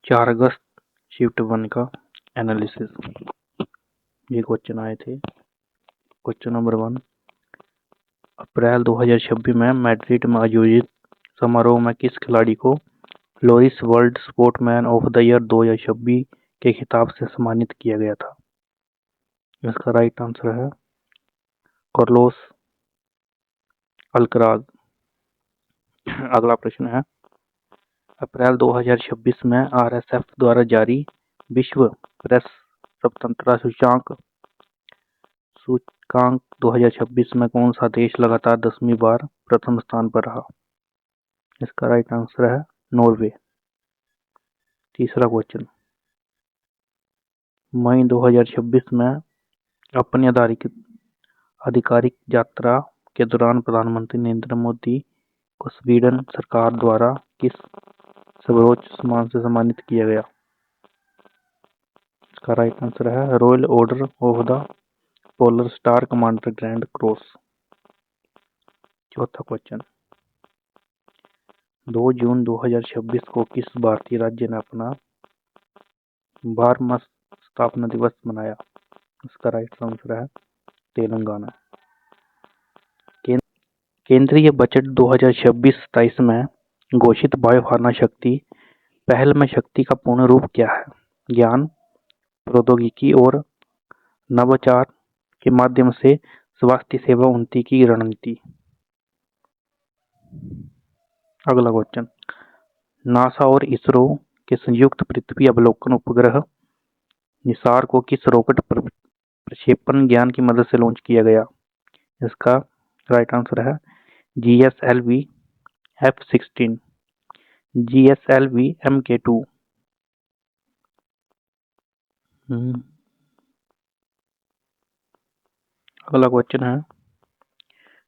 4 अगस्त shift 1 का analysis. ये question आए थे। क्वेश्चन नंबर 1, अप्रैल 2026 में मैड्रिड में आयोजित समारोह में किस खिलाड़ी को Laureus world sportsman of the year 2026 के खिताब से सम्मानित किया गया था? इसका राइट आंसर है कार्लोस अल्कराज। अगला प्रश्न है, अप्रैल 2026 में आरएसएफ द्वारा जारी विश्व प्रेस स्वतंत्रता सूचकांक 2026 में कौन सा देश लगातार 10वीं बार प्रथम स्थान पर रहा? इसका राइट आंसर है नॉर्वे। तीसरा क्वेश्चन, मई 2026 में अपनी आधिकारिक यात्रा के दौरान प्रधानमंत्री नरेंद्र मोदी को स्वीडन सरकार द्वारा किस सर्वोच्च सम्मान से सम्मानित किया गया? इसका राइट आंसर है royal order of the polar star commander grand cross. चौथा क्वेश्चन, 2 जून 2026 को किस भारतीय राज्य ने अपना 12वां स्थापना दिवस मनाया? इसका राइट आंसर है तेलंगाना। केंद्रीय बजट 2026-27 में घोषित बायोफार्मा शक्ति पहल में शक्ति का पूर्ण रूप क्या है? ज्ञान, प्रौद्योगिकी और नवाचार के माध्यम से स्वास्थ्य सेवा उन्नति की रणनीति। अगला क्वेश्चन, नासा और इसरो के संयुक्त पृथ्वी अवलोकन उपग्रह निसार को किस रॉकेट प्रक्षेपण यान की मदद से लॉन्च किया गया? इसका राइट आंसर है GSLV F-16 GSLV MK2। अगला क्वेश्चन है,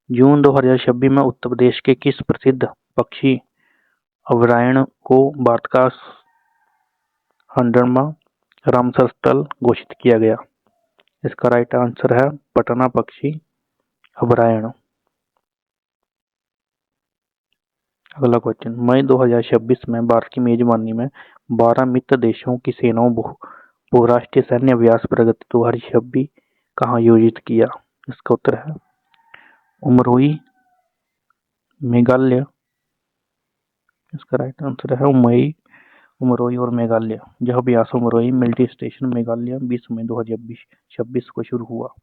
जून 2026 में उत्तर प्रदेश के किस प्रसिद्ध पक्षी अभयारण्य को भारत का 100वां रामसर स्थल घोषित किया गया? इसका राइट आंसर है पटना पक्षी अभयारण्य। अगला क्वेश्चन, मई 2026 में भारत की मेजबानी में 12 मित्र देशों की सेनाओं बहुराष्ट्रीय सैन्य अभ्यास प्रगति 2026 कहाँ आयोजित किया? इसका उत्तर है उमरोई, मेघालय। इसका राइट आंसर है उमरोई और मेघालय। यह अभ्यास उमरोई मिलिट्री स्टेशन मेघालय 20 मई 2026 को शुरू हुआ।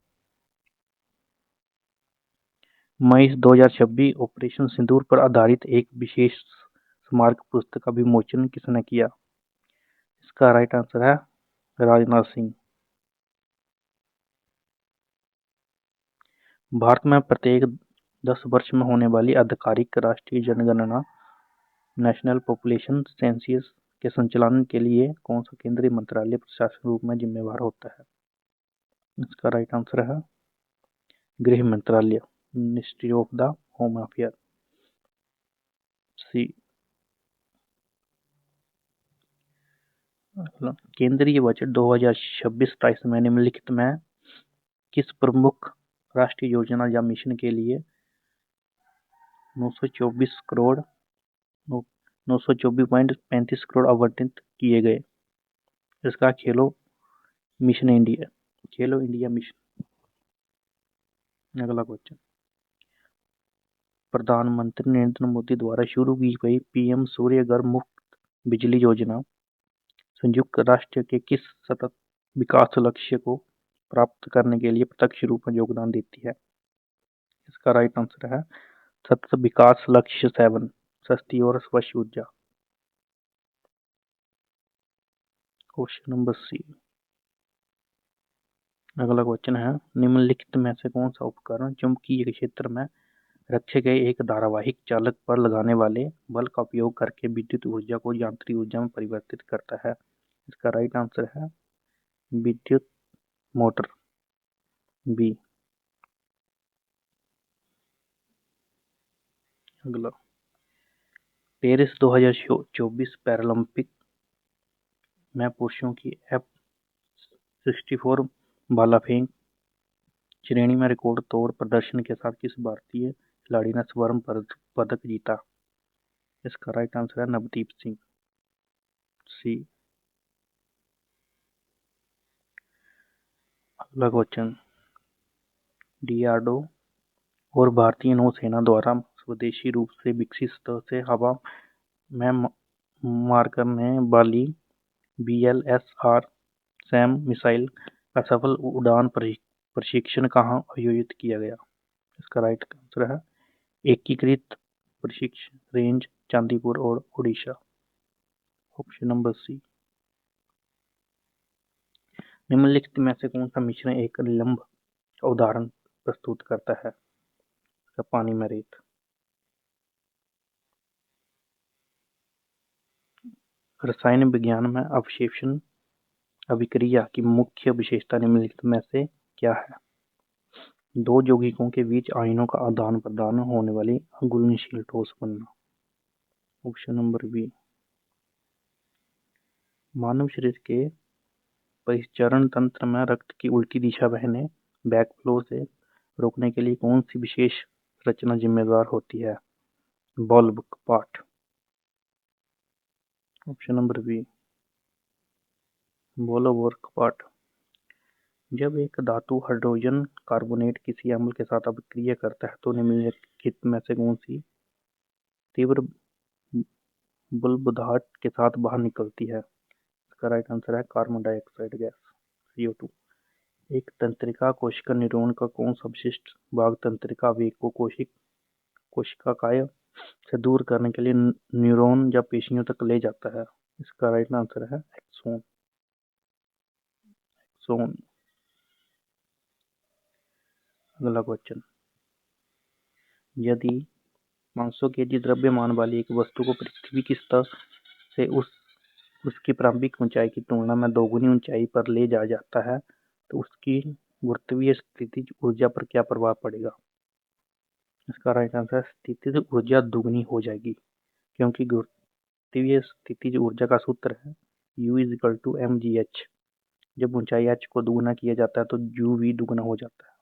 मई 2026 ऑपरेशन सिंदूर पर आधारित एक विशेष स्मारक पुस्तक का विमोचन किसने किया? इसका राइट आंसर है राजनाथ सिंह। भारत में प्रत्येक 10 वर्ष में होने वाली आधिकारिक राष्ट्रीय जनगणना नेशनल पॉपुलेशन सेंसस के संचालन के लिए कौन सा केंद्रीय मंत्रालय प्रशासन रूप में जिम्मेवार होता है? इसका राइट आंसर है गृह मंत्रालय, ministry of the home affair. C. केंद्रीय बजट 2026-27 में निम्नलिखित में किस प्रमुख राष्ट्रीय योजना या मिशन के लिए 924.35 करोड़ आवंटित किए गए? इसका खेलो इंडिया मिशन। अगला क्वेश्चन, प्रधानमंत्री नरेंद्र मोदी द्वारा शुरू की गई पीएम सूर्य घर मुफ्त बिजली योजना संयुक्त राष्ट्र के किस सतत विकास लक्ष्य को प्राप्त करने के लिए प्रत्यक्ष रूप में योगदान देती है? इसका राइट आंसर है सतत विकास लक्ष्य 7, सस्ती और स्वच्छ ऊर्जा। Question number C. अगला क्वेश्चन है, निम्नलिखित में से कौन सा उपकरण चुंबकीय क्षेत्र में रखे गए एक धारावाहिक चालक पर लगाने वाले बल का उपयोग करके विद्युत ऊर्जा को यांत्रिक ऊर्जा में परिवर्तित करता है? इसका राइट आंसर है विद्युत मोटर, बी। अगला, पेरिस 2024 पैरालंपिक में पुरुषों की F-64 भाला फेंक श्रेणी में रिकॉर्ड तोड़ प्रदर्शन के साथ किस भारतीय खिलाड़ी ने स्वर्ण पदक जीता? इसका राइट आंसर है नवदीप सिंह, सी। अगला क्वेश्चन, डीआरडीओ और भारतीय नौसेना द्वारा स्वदेशी रूप से विकसित स्तर से हवा में मार करने वाली BLSR सैम मिसाइल का सफल उड़ान प्रशिक्षण कहाँ आयोजित किया गया? इसका राइट आंसर है एकीकृत प्रशिक्षण रेंज, चांदीपुर और ओडिशा। Option number C. निम्नलिखित में से कौन सा मिश्रण एक निलंब का उदाहरण प्रस्तुत करता है? पानी में रेत। रसायन विज्ञान में अवशोषण अभिक्रिया की मुख्य विशेषता निम्नलिखित में से क्या है? दो यौगिकों के बीच आयनों का आदान प्रदान होने वाली अघुलनशील ठोस बनना। Option number B. मानव शरीर के परिचालन तंत्र में रक्त की उल्टी दिशा बहने बैकफ्लो से रोकने के लिए कौन सी विशेष रचना जिम्मेदार होती है? बल्ब कपाट। ऑप्शन नंबर बी, बोलोवर कपाट। जब एक धातु हाइड्रोजन कार्बोनेट किसी अम्ल के साथ अभिक्रिया करता है तो निम्नलिखित में से कौन सी तीव्र बुलबुलाहट के साथ बाहर निकलती है? इसका राइट आंसर है कार्बन डाइऑक्साइड गैस, CO2। एक तंत्रिका कोशिका न्यूरॉन का कौन सा विशिष्ट भाग तंत्रिका आवेग को कोशिका काय से दूर करने के लिए न्यूरॉन या पेशियों तक ले जाता है? इसका राइट आंसर है एक्सोन। अगला क्वेश्चन, यदि 500 kg द्रव्यमान वाली एक वस्तु को पृथ्वी की सतह से उसकी प्रारंभिक ऊंचाई की तुलना में दोगुनी ऊंचाई पर ले जाया जाता है तो उसकी गुरुत्वीय स्थितिज ऊर्जा पर क्या प्रभाव पड़ेगा? इसका राइट आंसर है स्थितिज ऊर्जा दुगनी हो जाएगी, क्योंकि गुरुत्वीय स्थितिज ऊर्जा का सूत्र है U = mgh। जब ऊंचाई h को दुगना किया जाता है तो uv दुगना हो जाता है।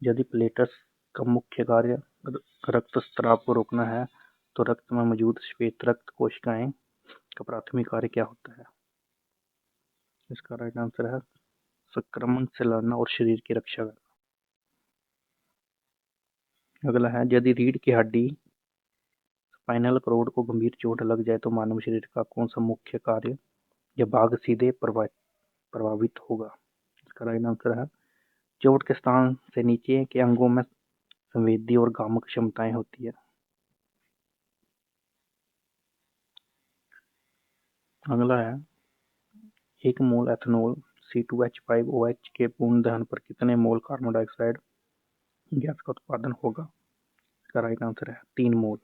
यदि प्लेटर्स का मुख्य कार्य रक्तस्राव को रोकना है तो रक्त में मौजूद श्वेत रक्त कोशिकाएं का प्राथमिक कार्य क्या होता है? इसका राइट आंसर है संक्रमण से लड़ना और शरीर की रक्षा करना। अगला है, यदि रीढ़ की हड्डी स्पाइनल कॉर्ड को गंभीर चोट लग जाए तो मानव शरीर का कौन सा मुख्य कार्य या भाग सीधे प्रभावित होगा? इसका राइट आंसर है चोट के स्थान से नीचे के अंगों में संवेदी और गामक क्षमताएं होती है। अगला है, एक मोल एथेनॉल C2H5OH के पूर्ण दहन पर कितने मोल कार्बन डाइऑक्साइड गैस का उत्पादन होगा? इसका राइट आंसर है 3 मोल।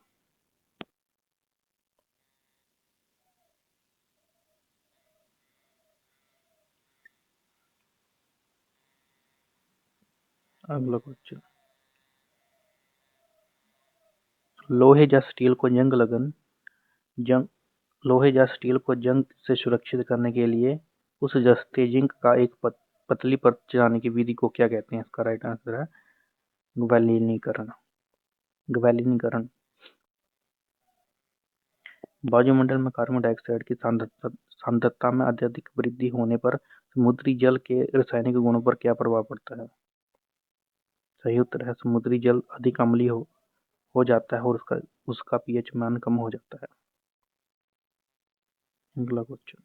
अगला क्वेश्चन, लोहे या स्टील को जंग से सुरक्षित करने के लिए उस जस्ते जिंक का एक पतली परत चढ़ाने की विधि को क्या कहते हैं? इसका राइट आंसर है गैल्वेनिकरण। वायुमंडल में कार्बन डाइऑक्साइड की सांद्रता में अत्यधिक वृद्धि होने पर समुद्री जल के रासायनिक गुणों पर क्या प्रभाव पड़ता है? सही उत्तर है समुद्री जल अधिक अम्लीय हो जाता है और उसका pH मान कम हो जाता है। अगला क्वेश्चन,